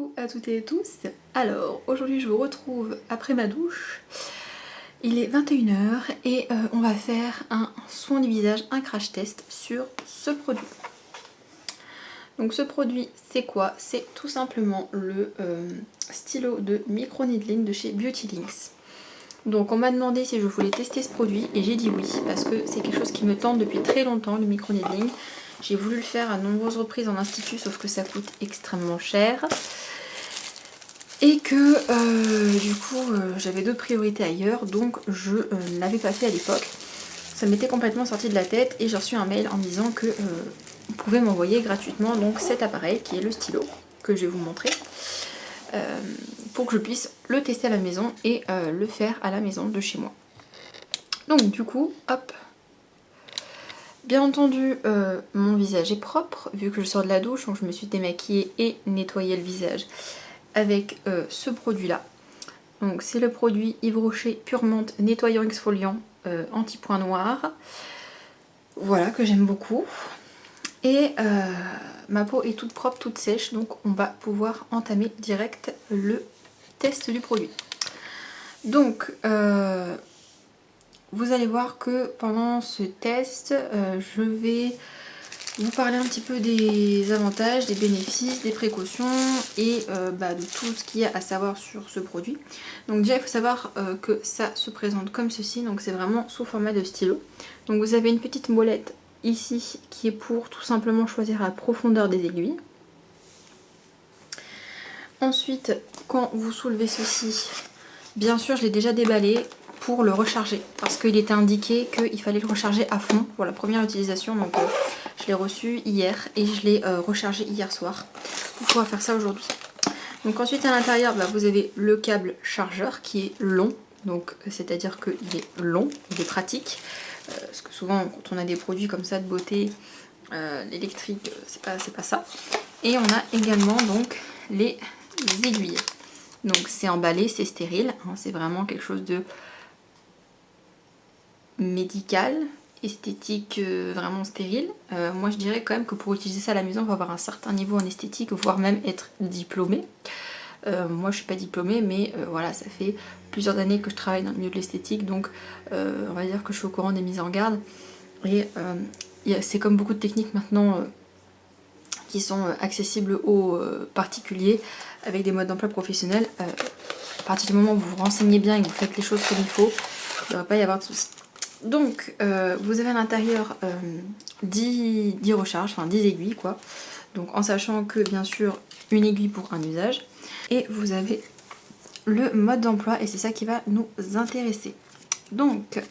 Coucou à toutes et à tous. Alors aujourd'hui je vous retrouve après ma douche. Il est 21 h et on va faire un soin du visage, un crash test sur ce produit. Donc ce produit c'est quoi? C'est tout simplement le stylo de micro needling de chez Beauty Links. Donc on m'a demandé si je voulais tester ce produit et j'ai dit oui parce que c'est quelque chose qui me tente depuis très longtemps, le micro needling. J'ai voulu le faire à nombreuses reprises en institut sauf que ça coûte extrêmement cher. Et que du coup j'avais d'autres priorités ailleurs, donc je ne l'avais pas fait à l'époque. Ça m'était complètement sorti de la tête et j'ai reçu un mail en me disant que on pouvait m'envoyer gratuitement donc cet appareil qui est le stylo que je vais vous montrer pour que je puisse le tester à la maison et le faire à la maison de chez moi. Donc du coup, hop. Bien entendu, mon visage est propre vu que je sors de la douche, donc je me suis démaquillée et nettoyé le visage avec ce produit là. Donc c'est le produit Yves Rocher Pure Menthe nettoyant exfoliant anti-point noir. Voilà, que j'aime beaucoup. Et ma peau est toute propre, toute sèche, donc on va pouvoir entamer direct le test du produit. Donc vous allez voir que pendant ce test, je vais vous parler un petit peu des avantages, des bénéfices, des précautions et de tout ce qu'il y a à savoir sur ce produit. Donc déjà il faut savoir que ça se présente comme ceci, donc c'est vraiment sous format de stylo. Donc vous avez une petite molette ici qui est pour tout simplement choisir la profondeur des aiguilles. Ensuite quand vous soulevez ceci, bien sûr je l'ai déjà déballé pour le recharger parce qu'il était indiqué qu'il fallait le recharger à fond pour la première utilisation. Donc je l'ai reçu hier et je l'ai rechargé hier soir pour pouvoir faire ça aujourd'hui. Donc ensuite à l'intérieur vous avez le câble chargeur qui est long, donc c'est à dire qu'il est long, il est pratique parce que souvent quand on a des produits comme ça de beauté l'électrique c'est pas ça. Et on a également donc les aiguilles, donc c'est emballé, c'est stérile, hein, c'est vraiment quelque chose de médical, esthétique, vraiment stérile. Moi je dirais quand même que pour utiliser ça à la maison il faut avoir un certain niveau en esthétique, voire même être diplômé. Moi je suis pas diplômée mais voilà, ça fait plusieurs années que je travaille dans le milieu de l'esthétique, donc on va dire que je suis au courant des mises en garde. Et c'est comme beaucoup de techniques maintenant qui sont accessibles aux particuliers avec des modes d'emploi professionnels. À partir du moment où vous vous renseignez bien et que vous faites les choses comme il faut, il ne devrait pas y avoir de soucis. Donc vous avez à l'intérieur 10 recharges, enfin 10 aiguilles quoi. Donc en sachant que bien sûr une aiguille pour un usage. Et vous avez le mode d'emploi et c'est ça qui va nous intéresser. Donc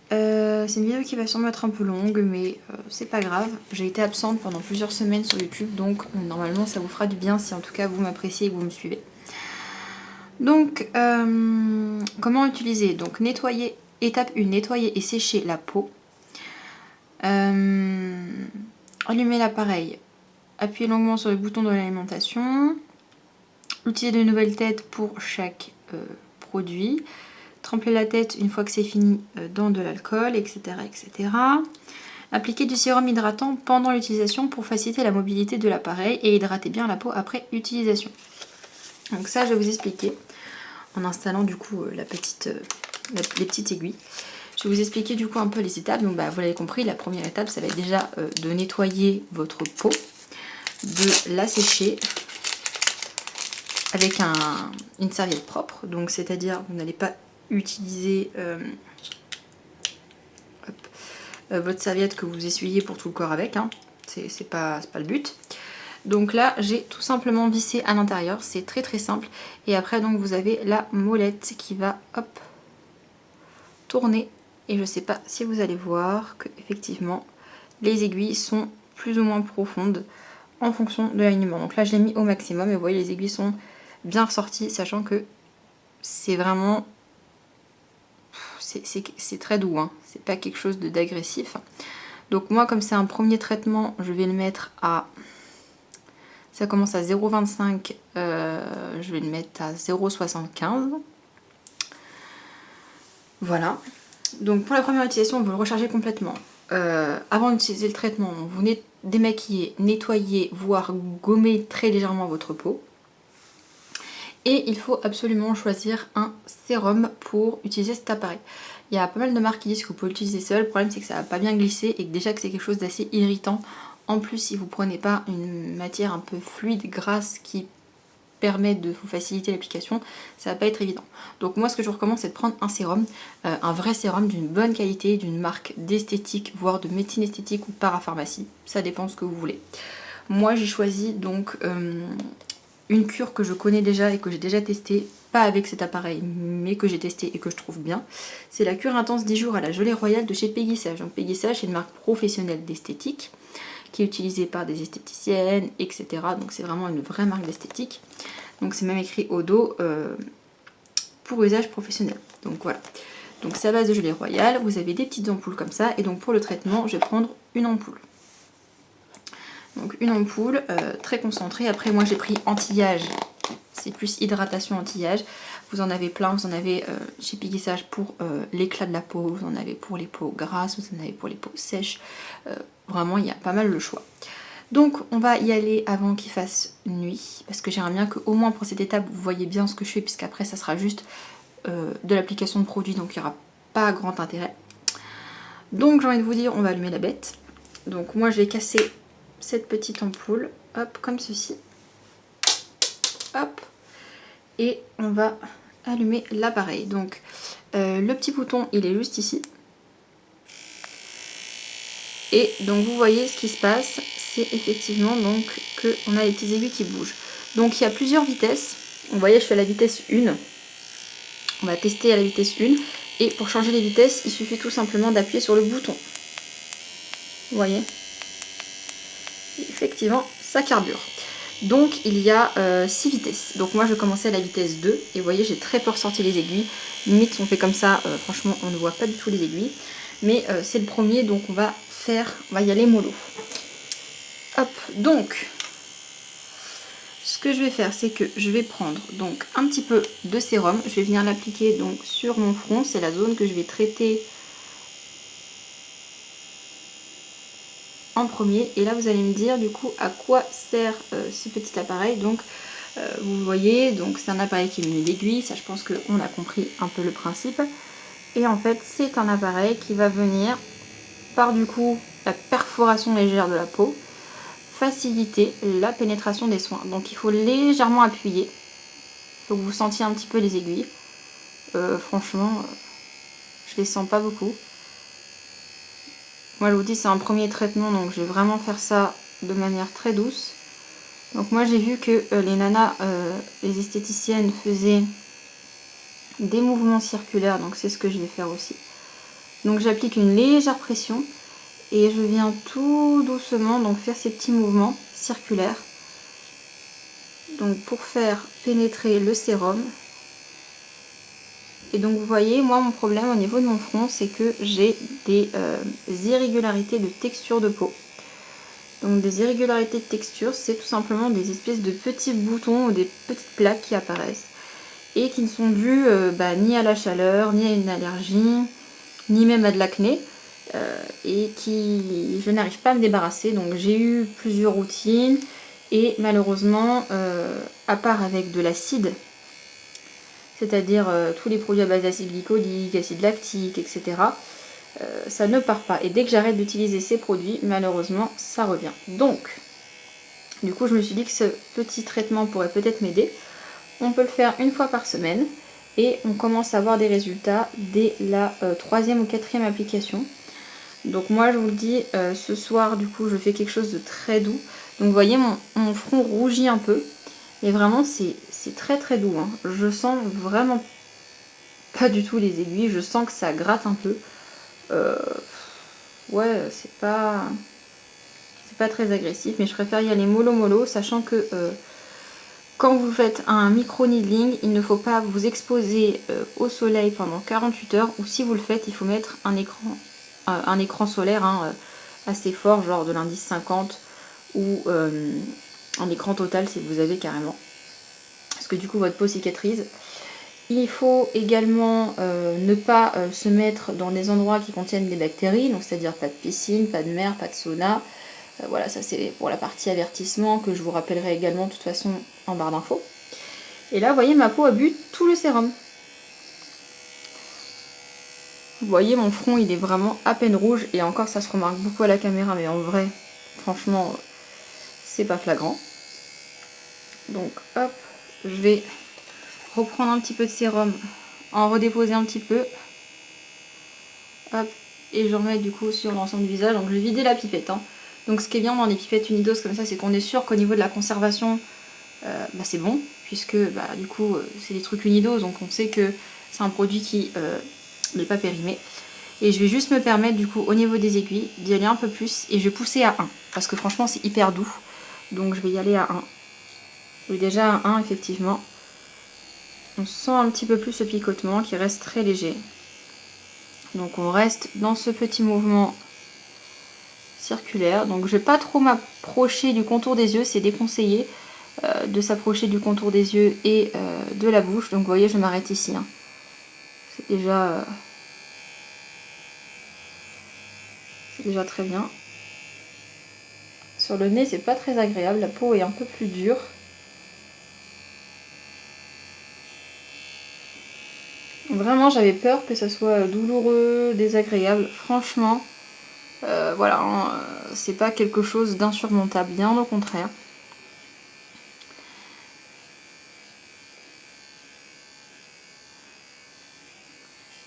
c'est une vidéo qui va sûrement être un peu longue mais c'est pas grave. J'ai été absente pendant plusieurs semaines sur YouTube, donc normalement ça vous fera du bien si en tout cas vous m'appréciez et que vous me suivez. Donc comment utiliser? Donc nettoyer. Étape 1, nettoyer et sécher la peau. Allumer l'appareil. Appuyez longuement sur le bouton de l'alimentation. Utiliser de nouvelles têtes pour chaque produit. Tremper la tête une fois que c'est fini dans de l'alcool, etc., etc. Appliquer du sérum hydratant pendant l'utilisation pour faciliter la mobilité de l'appareil et hydrater bien la peau après utilisation. Donc ça je vais vous expliquer en installant du coup les petites aiguilles. Je vais vous expliquer du coup un peu les étapes. Donc vous l'avez compris, la première étape ça va être déjà de nettoyer votre peau, de la sécher avec une serviette propre. Donc c'est-à-dire vous n'allez pas utiliser votre serviette que vous essuyez pour tout le corps avec, hein. C'est pas le but. Donc là j'ai tout simplement vissé à l'intérieur, c'est très très simple. Et après donc vous avez la molette qui va hop tourner. Et je sais pas si vous allez voir que effectivement les aiguilles sont plus ou moins profondes en fonction de l'alignement. Donc là je l'ai mis au maximum et vous voyez les aiguilles sont bien ressorties, sachant que c'est vraiment c'est très doux, hein. C'est pas quelque chose d'agressif. Donc moi comme c'est un premier traitement je vais le mettre à, ça commence à 0,25, je vais le mettre à 0,75. Voilà. Donc pour la première utilisation, vous le rechargez complètement. Avant d'utiliser le traitement, vous démaquillez, nettoyez, voire gommez très légèrement votre peau. Et il faut absolument choisir un sérum pour utiliser cet appareil. Il y a pas mal de marques qui disent que vous pouvez l'utiliser seul. Le problème c'est que ça va pas bien glisser et que déjà que c'est quelque chose d'assez irritant. En plus, si vous prenez pas une matière un peu fluide, grasse, qui permet de vous faciliter l'application, ça va pas être évident. Donc moi ce que je vous recommande c'est de prendre un sérum, un vrai sérum d'une bonne qualité, d'une marque d'esthétique, voire de médecine esthétique ou parapharmacie. Ça dépend ce que vous voulez. Moi j'ai choisi donc une cure que je connais déjà et que j'ai déjà testée, pas avec cet appareil, mais que j'ai testé et que je trouve bien. C'est la cure intense 10 jours à la gelée royale de chez Peggy Sage. Donc Peggy Sage, c'est une marque professionnelle d'esthétique qui est utilisée par des esthéticiennes, etc. Donc c'est vraiment une vraie marque d'esthétique. Donc c'est même écrit au dos pour usage professionnel. Donc voilà. Donc c'est à base de gelée royale. Vous avez des petites ampoules comme ça. Et donc pour le traitement, je vais prendre une ampoule. Donc une ampoule très concentrée. Après moi j'ai pris anti-âge, c'est plus hydratation anti-âge. Vous en avez plein, vous en avez chez Peggy Sage pour l'éclat de la peau, vous en avez pour les peaux grasses, vous en avez pour les peaux sèches. Vraiment il y a pas mal le choix. Donc on va y aller avant qu'il fasse nuit, parce que j'aimerais bien qu'au moins pour cette étape vous voyez bien ce que je fais, puisqu'après ça sera juste de l'application de produit, donc il n'y aura pas grand intérêt. Donc j'ai envie de vous dire, on va allumer la bête. Donc moi je vais casser cette petite ampoule, hop, comme ceci, hop, et on va allumer l'appareil. Donc le petit bouton il est juste ici, et donc vous voyez ce qui se passe, c'est effectivement donc qu'on a les petites aiguilles qui bougent. Donc il y a plusieurs vitesses, vous voyez je suis à la vitesse 1, on va tester à la vitesse 1, et pour changer les vitesses il suffit tout simplement d'appuyer sur le bouton, vous voyez. Effectivement ça carbure. Donc il y a 6 vitesses. Donc moi je vais commencer à la vitesse 2 et vous voyez j'ai très peu ressorti les aiguilles. Limite si on fait comme ça, franchement on ne voit pas du tout les aiguilles. Mais c'est le premier, donc on va y aller mollo. Hop, donc ce que je vais faire c'est que je vais prendre donc un petit peu de sérum. Je vais venir l'appliquer donc sur mon front, c'est la zone que je vais traiter en premier. Et là vous allez me dire du coup à quoi sert ce petit appareil. Donc vous voyez, donc c'est un appareil qui est muni d'aiguilles, ça je pense qu'on a compris un peu le principe. Et en fait c'est un appareil qui va venir par du coup la perforation légère de la peau faciliter la pénétration des soins. Donc il faut légèrement appuyer, il faut que vous sentiez un petit peu les aiguilles. Franchement je les sens pas beaucoup. Moi je vous dis c'est un premier traitement, donc je vais vraiment faire ça de manière très douce. Donc moi j'ai vu que les nanas, les esthéticiennes faisaient des mouvements circulaires, donc c'est ce que je vais faire aussi. Donc j'applique une légère pression et je viens tout doucement donc faire ces petits mouvements circulaires. Donc pour faire pénétrer le sérum. Et donc vous voyez, moi mon problème au niveau de mon front c'est que j'ai des irrégularités de texture de peau. Donc des irrégularités de texture, c'est tout simplement des espèces de petits boutons ou des petites plaques qui apparaissent et qui ne sont dues ni à la chaleur, ni à une allergie, ni même à de l'acné, et qui je n'arrive pas à me débarrasser. Donc j'ai eu plusieurs routines et malheureusement, à part avec de l'acide, c'est-à-dire tous les produits à base d'acide glycolique, acide lactique, etc., ça ne part pas. Et dès que j'arrête d'utiliser ces produits, malheureusement, ça revient. Donc, du coup, je me suis dit que ce petit traitement pourrait peut-être m'aider. On peut le faire une fois par semaine et on commence à avoir des résultats dès la 3e ou 4e application. Donc moi, je vous le dis, ce soir, du coup, je fais quelque chose de très doux. Donc vous voyez, mon front rougit un peu. Et vraiment, c'est très très doux, hein. Je sens vraiment pas du tout les aiguilles. Je sens que ça gratte un peu. Ouais, c'est pas très agressif, mais je préfère y aller mollo mollo, sachant que quand vous faites un micro needling, il ne faut pas vous exposer au soleil pendant 48 heures, ou si vous le faites, il faut mettre un écran solaire assez fort, genre de l'indice 50, ou un écran total si vous avez carrément, parce que du coup votre peau cicatrise. Il faut également ne pas se mettre dans des endroits qui contiennent des bactéries, donc c'est-à-dire pas de piscine, pas de mer, pas de sauna. Voilà, ça c'est pour la partie avertissement que je vous rappellerai également de toute façon en barre d'infos. Et là, vous voyez, ma peau a bu tout le sérum. Vous voyez, mon front, il est vraiment à peine rouge. Et encore, ça se remarque beaucoup à la caméra. Mais en vrai, franchement, c'est pas flagrant. Donc, hop, je vais reprendre un petit peu de sérum, en redéposer un petit peu. Hop, et je remets du coup sur l'ensemble du visage. Donc, je vais vider la pipette. Hein. Donc, ce qui est bien dans les pipettes unidoses comme ça, c'est qu'on est sûr qu'au niveau de la conservation, c'est bon. Puisque, du coup, c'est des trucs unidoses. Donc, on sait que c'est un produit qui n'est pas périmé. Et je vais juste me permettre, du coup, au niveau des aiguilles, d'y aller un peu plus. Et je vais pousser à 1. Parce que franchement, c'est hyper doux. Donc, je vais y aller à 1. Oui, déjà à 1, effectivement. On sent un petit peu plus ce picotement qui reste très léger. Donc on reste dans ce petit mouvement circulaire. Donc je ne vais pas trop m'approcher du contour des yeux, c'est déconseillé de s'approcher du contour des yeux et de la bouche. Donc vous voyez, je m'arrête ici. Hein. C'est déjà très bien. Sur le nez, c'est pas très agréable, la peau est un peu plus dure. Vraiment, j'avais peur que ça soit douloureux, désagréable. Franchement, voilà, hein, c'est pas quelque chose d'insurmontable, bien au contraire.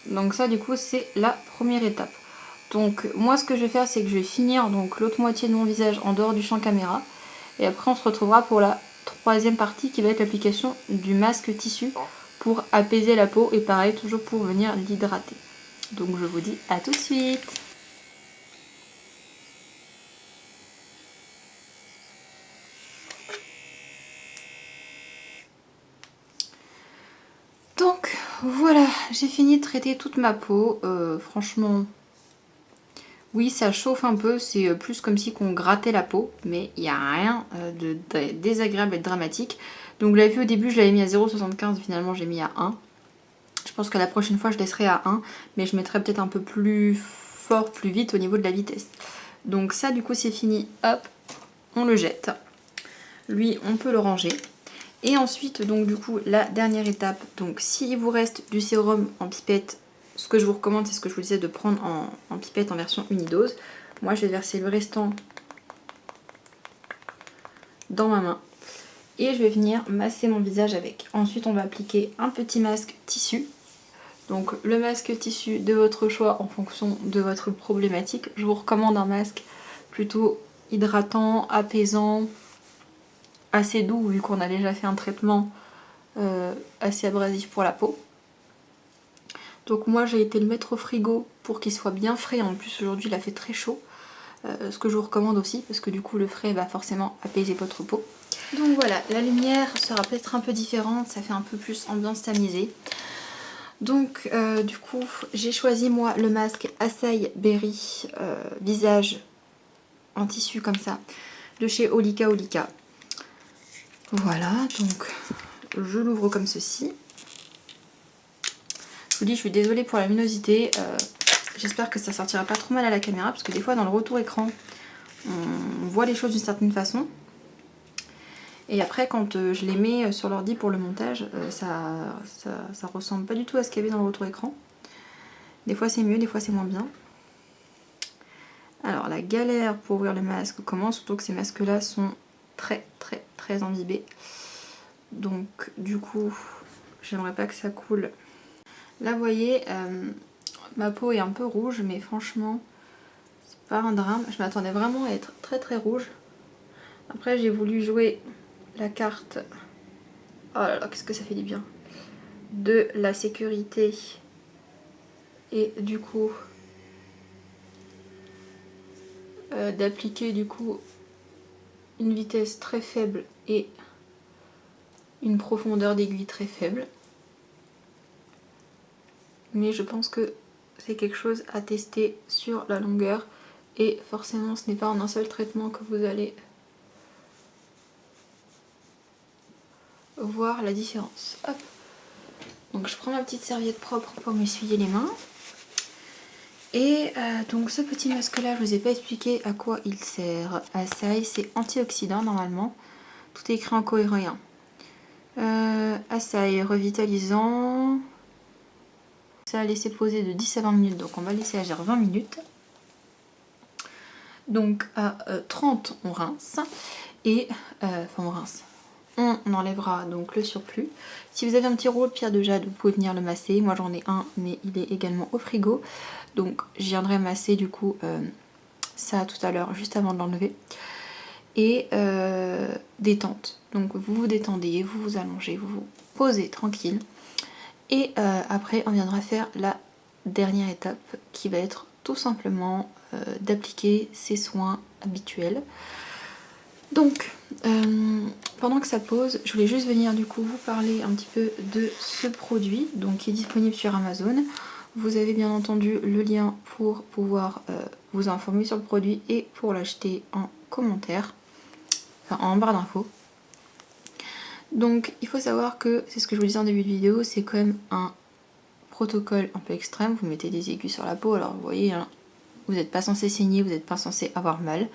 Donc ça, du coup, c'est la première étape. Donc moi, ce que je vais faire, c'est que je vais finir donc l'autre moitié de mon visage en dehors du champ caméra. Et après, on se retrouvera pour la troisième partie qui va être l'application du masque tissu pour apaiser la peau et pareil, toujours pour venir l'hydrater. Donc je vous dis à tout de suite. Donc voilà, j'ai fini de traiter toute ma peau. Franchement, oui, ça chauffe un peu, c'est plus comme si on grattait la peau, mais il n'y a rien de désagréable et de dramatique. Donc vous l'avez vu au début, je l'avais mis à 0,75, finalement j'ai mis à 1. Je pense que la prochaine fois je laisserai à 1, mais je mettrai peut-être un peu plus fort, plus vite au niveau de la vitesse. Donc ça du coup c'est fini, hop, on le jette. Lui on peut le ranger. Et ensuite donc du coup la dernière étape, donc s'il vous reste du sérum en pipette, ce que je vous recommande c'est ce que je vous disais de prendre en pipette en version unidose. Moi je vais verser le restant dans ma main. Et je vais venir masser mon visage avec. Ensuite on va appliquer un petit masque tissu. Donc le masque tissu de votre choix en fonction de votre problématique. Je vous recommande un masque plutôt hydratant, apaisant, assez doux vu qu'on a déjà fait un traitement assez abrasif pour la peau. Donc moi j'ai été le mettre au frigo pour qu'il soit bien frais. En plus aujourd'hui il a fait très chaud. Ce que je vous recommande aussi parce que du coup le frais va forcément apaiser votre peau. Donc voilà, la lumière sera peut-être un peu différente, ça fait un peu plus ambiance tamisée. Donc du coup j'ai choisi moi le masque Acai Berry visage en tissu comme ça de chez Olika Olika. Voilà, donc je l'ouvre comme ceci. Je vous dis, je suis désolée pour la luminosité, j'espère que ça sortira pas trop mal à la caméra parce que des fois dans le retour écran on voit les choses d'une certaine façon. Et après, quand je les mets sur l'ordi pour le montage, ça ressemble pas du tout à ce qu'il y avait dans le retour écran. Des fois c'est mieux, des fois c'est moins bien. Alors la galère pour ouvrir le masque commence, surtout que ces masques-là sont très imbibés. Donc du coup, j'aimerais pas que ça coule. Là vous voyez, ma peau est un peu rouge, mais franchement, c'est pas un drame. Je m'attendais vraiment à être très rouge. Après j'ai voulu jouer la carte, oh là là, qu'est-ce que ça fait du bien, de la sécurité et du coup d'appliquer du coup une vitesse très faible et une profondeur d'aiguille très faible. Mais je pense que c'est quelque chose à tester sur la longueur et forcément ce n'est pas en un seul traitement que vous allez voir la différence. Hop. Donc je prends ma petite serviette propre pour m'essuyer les mains. Et donc ce petit masque là, je vous ai pas expliqué à quoi il sert. Acai, c'est antioxydant normalement. Tout est écrit en coréen. Ça est revitalisant. Ça a laissé poser de 10 à 20 minutes, donc on va laisser agir 20 minutes. Donc à 30 on rince et enfin on rince. On enlèvera donc le surplus. Si vous avez un petit rouleau de pierre de jade, vous pouvez venir le masser. Moi j'en ai un, mais il est également au frigo. Donc je viendrai masser du coup ça tout à l'heure, juste avant de l'enlever. Et détente. Donc vous vous détendez, vous vous allongez, vous vous posez tranquille. Et après on viendra faire la dernière étape qui va être tout simplement d'appliquer ces soins habituels. Donc pendant que ça pose, je voulais juste venir du coup vous parler un petit peu de ce produit donc qui est disponible sur Amazon. Vous avez bien entendu le lien pour pouvoir vous informer sur le produit et pour l'acheter en commentaire, enfin en barre d'infos. Donc il faut savoir que, c'est ce que je vous disais en début de vidéo, c'est quand même un protocole un peu extrême. Vous mettez des aiguilles sur la peau, alors vous voyez, hein, vous n'êtes pas censé saigner, vous n'êtes pas censé avoir mal.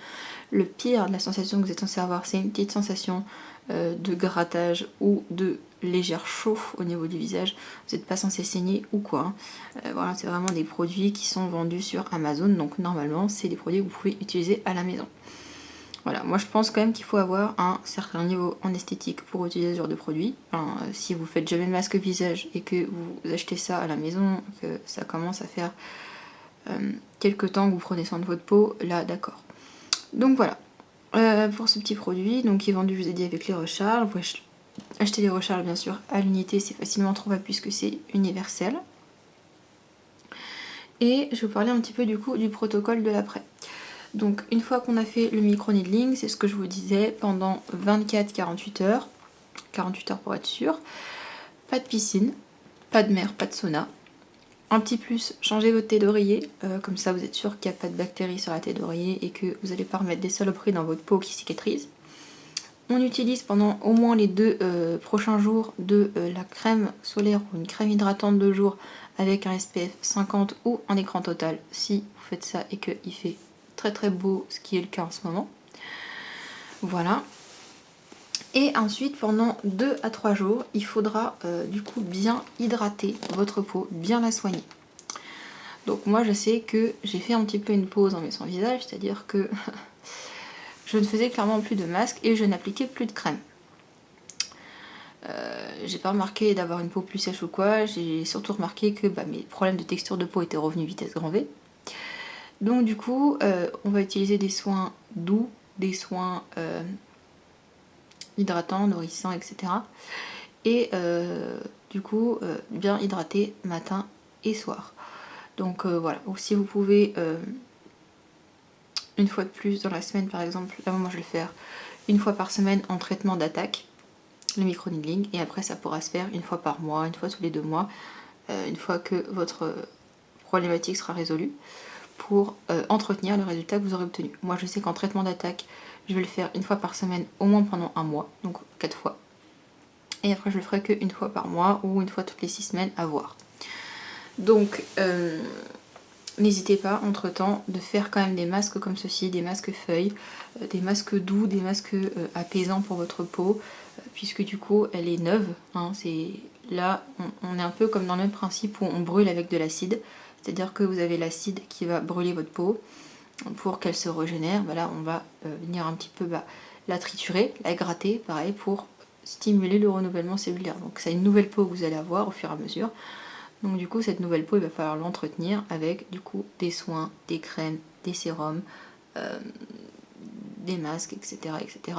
Le pire de la sensation que vous êtes censé avoir, c'est une petite sensation de grattage ou de légère chauffe au niveau du visage. Vous n'êtes pas censé saigner ou quoi. Voilà, c'est vraiment des produits qui sont vendus sur Amazon, donc normalement c'est des produits que vous pouvez utiliser à la maison. Voilà, moi je pense quand même qu'il faut avoir un certain niveau en esthétique pour utiliser ce genre de produit. Enfin, si vous faites jamais de masque visage et que vous achetez ça à la maison, que ça commence à faire quelques temps que vous prenez soin de votre peau, là d'accord. Donc voilà, pour ce petit produit, donc qui est vendu, je vous ai dit, avec les recharges. Vous pouvez acheter les recharges bien sûr à l'unité, c'est facilement trouvable puisque c'est universel. Et je vais vous parler un petit peu du coup du protocole de l'après. Donc une fois qu'on a fait le micro-needling, c'est ce que je vous disais, pendant 24-48 heures, 48 heures pour être sûr, pas de piscine, pas de mer, pas de sauna. Un petit plus, changez votre thé d'oreiller, comme ça vous êtes sûr qu'il n'y a pas de bactéries sur la thé d'oreiller et que vous n'allez pas remettre des saloperies dans votre peau qui cicatrise. On utilise pendant au moins les 2 prochains jours de la crème solaire ou une crème hydratante de jour avec un SPF 50 ou un écran total si vous faites ça et qu'il fait très très beau, ce qui est le cas en ce moment. Voilà. Et ensuite, pendant 2 à 3 jours, il faudra du coup bien hydrater votre peau, bien la soigner. Donc moi je sais que j'ai fait un petit peu une pause en mes soins visage, c'est-à-dire que je ne faisais clairement plus de masque et je n'appliquais plus de crème. J'ai pas remarqué d'avoir une peau plus sèche ou quoi, j'ai surtout remarqué que mes problèmes de texture de peau étaient revenus vitesse grand V. Donc du coup, on va utiliser des soins doux, des soins hydratants, nourrissants, etc. Et du coup, bien hydrater matin et soir. Donc voilà, ou si vous pouvez, une fois de plus dans la semaine par exemple, là moi je vais le faire une fois par semaine en traitement d'attaque, le micro-needling, et après ça pourra se faire une fois par mois, une fois tous les 2 mois, une fois que votre problématique sera résolue, pour entretenir le résultat que vous aurez obtenu. Moi je sais qu'en traitement d'attaque, je vais le faire une fois par semaine au moins pendant 1 mois, donc 4 fois. Et après je le ferai qu'une fois par mois ou une fois toutes les 6 semaines à voir. Donc n'hésitez pas entre temps de faire quand même des masques comme ceci, des masques feuilles, des masques doux, des masques apaisants pour votre peau, puisque du coup elle est neuve, hein, là on est un peu comme dans le même principe où on brûle avec de l'acide, c'est-à-dire que vous avez l'acide qui va brûler votre peau pour qu'elle se régénère. Là on va venir un petit peu la triturer, la gratter, pareil, pour stimuler le renouvellement cellulaire. Donc c'est une nouvelle peau que vous allez avoir au fur et à mesure. Donc du coup cette nouvelle peau il va falloir l'entretenir avec du coup des soins, des crèmes, des sérums, des masques, etc., etc.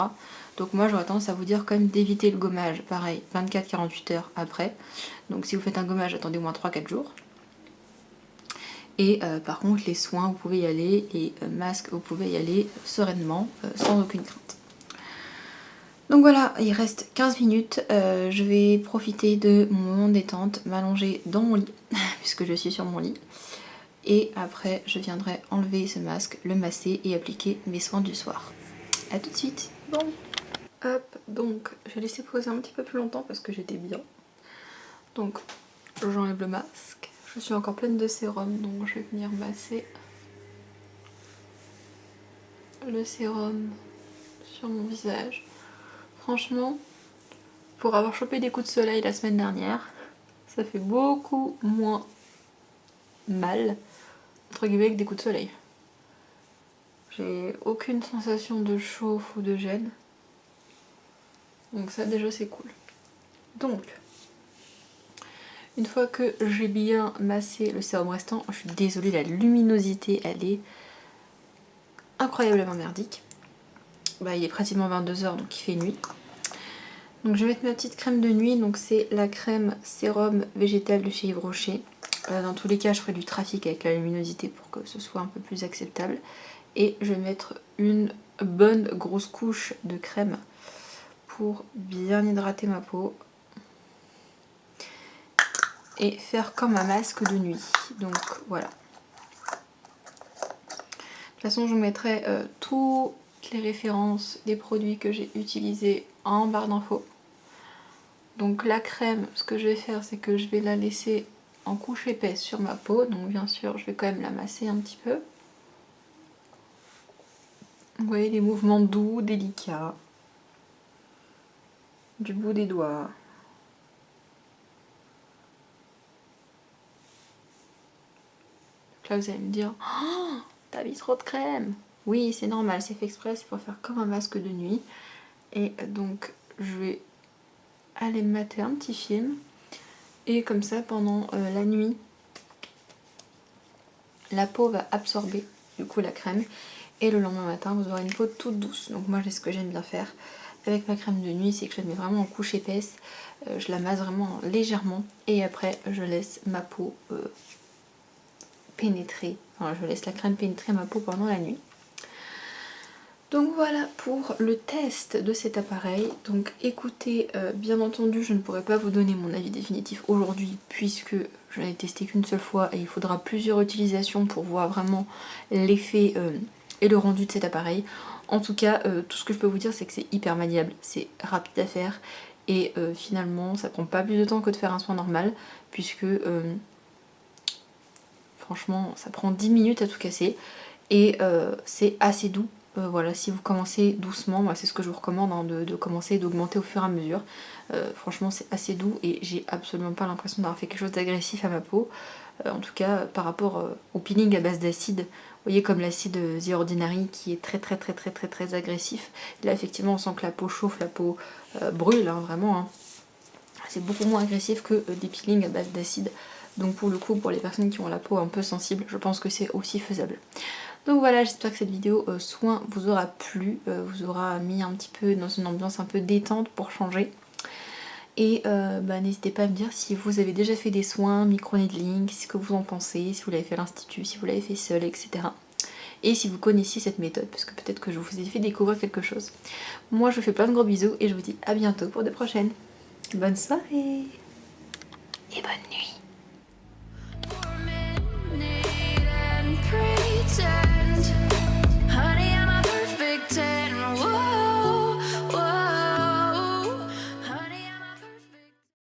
Donc moi j'aurais tendance à vous dire quand même d'éviter le gommage, pareil, 24-48 heures après. Donc si vous faites un gommage, attendez au moins 3-4 jours. Et par contre les soins vous pouvez y aller, les masques vous pouvez y aller sereinement, sans aucune crainte. Donc voilà, il reste 15 minutes, je vais profiter de mon moment de détente, m'allonger dans mon lit, puisque je suis sur mon lit. Et après, je viendrai enlever ce masque, le masser et appliquer mes soins du soir. A tout de suite. Bon, hop, donc j'ai laissé poser un petit peu plus longtemps parce que j'étais bien. Donc j'enlève le masque. Je suis encore pleine de sérum, donc je vais venir masser le sérum sur mon visage. Franchement, pour avoir chopé des coups de soleil la semaine dernière. Ça fait beaucoup moins mal, entre guillemets, que des coups de soleil. J'ai aucune sensation de chauffe ou de gêne. Donc ça déjà c'est cool. Donc, une fois que j'ai bien massé le sérum restant, je suis désolée, la luminosité elle est incroyablement merdique. Bah, il est pratiquement 22 h donc il fait nuit. Donc je vais mettre ma petite crème de nuit, donc c'est la crème sérum végétal de chez Yves Rocher. Dans tous les cas je ferai du trafic avec la luminosité pour que ce soit un peu plus acceptable. Et je vais mettre une bonne grosse couche de crème pour bien hydrater ma peau. Et faire comme un masque de nuit. Donc voilà. De toute façon je vous mettrai toutes les références des produits que j'ai utilisés en barre d'infos. Donc la crème, ce que je vais faire c'est que je vais la laisser en couche épaisse sur ma peau. Donc bien sûr je vais quand même la masser un petit peu. Vous voyez les mouvements doux, délicats. Du bout des doigts. Donc là vous allez me dire oh, t'as mis trop de crème. Oui c'est normal, c'est fait exprès, c'est pour faire comme un masque de nuit. Et donc je vais aller me mater un petit film. Et comme ça pendant la nuit, la peau va absorber du coup la crème. Et le lendemain matin vous aurez une peau toute douce. Donc moi ce que j'aime bien faire avec ma crème de nuit, c'est que je la mets vraiment en couche épaisse. Je la masse vraiment légèrement. Et après je laisse ma peau pénétrer. Enfin je laisse la crème pénétrer ma peau pendant la nuit. Donc voilà pour le test de cet appareil. Donc écoutez, bien entendu je ne pourrai pas vous donner mon avis définitif aujourd'hui puisque je n'ai testé qu'une seule fois et il faudra plusieurs utilisations pour voir vraiment l'effet et le rendu de cet appareil. En tout cas, tout ce que je peux vous dire c'est que c'est hyper maniable, c'est rapide à faire et finalement ça prend pas plus de temps que de faire un soin normal puisque franchement ça prend 10 minutes à tout casser et c'est assez doux. Voilà, si vous commencez doucement, moi c'est ce que je vous recommande hein, de commencer, d'augmenter au fur et à mesure. Franchement c'est assez doux et j'ai absolument pas l'impression d'avoir fait quelque chose d'agressif à ma peau. En tout cas par rapport au peeling à base d'acide, vous voyez comme l'acide The Ordinary qui est très agressif. Là effectivement on sent que la peau chauffe, la peau brûle hein, vraiment. Hein. C'est beaucoup moins agressif que des peelings à base d'acide. Donc pour le coup, pour les personnes qui ont la peau un peu sensible, je pense que c'est aussi faisable. Donc voilà, j'espère que cette vidéo soin vous aura plu, vous aura mis un petit peu dans une ambiance un peu détente pour changer. Et n'hésitez pas à me dire si vous avez déjà fait des soins, micro-needling, ce que vous en pensez, si vous l'avez fait à l'institut, si vous l'avez fait seul, etc. Et si vous connaissiez cette méthode, parce que peut-être que je vous ai fait découvrir quelque chose. Moi je vous fais plein de gros bisous et je vous dis à bientôt pour de prochaines. Bonne soirée et bonne nuit.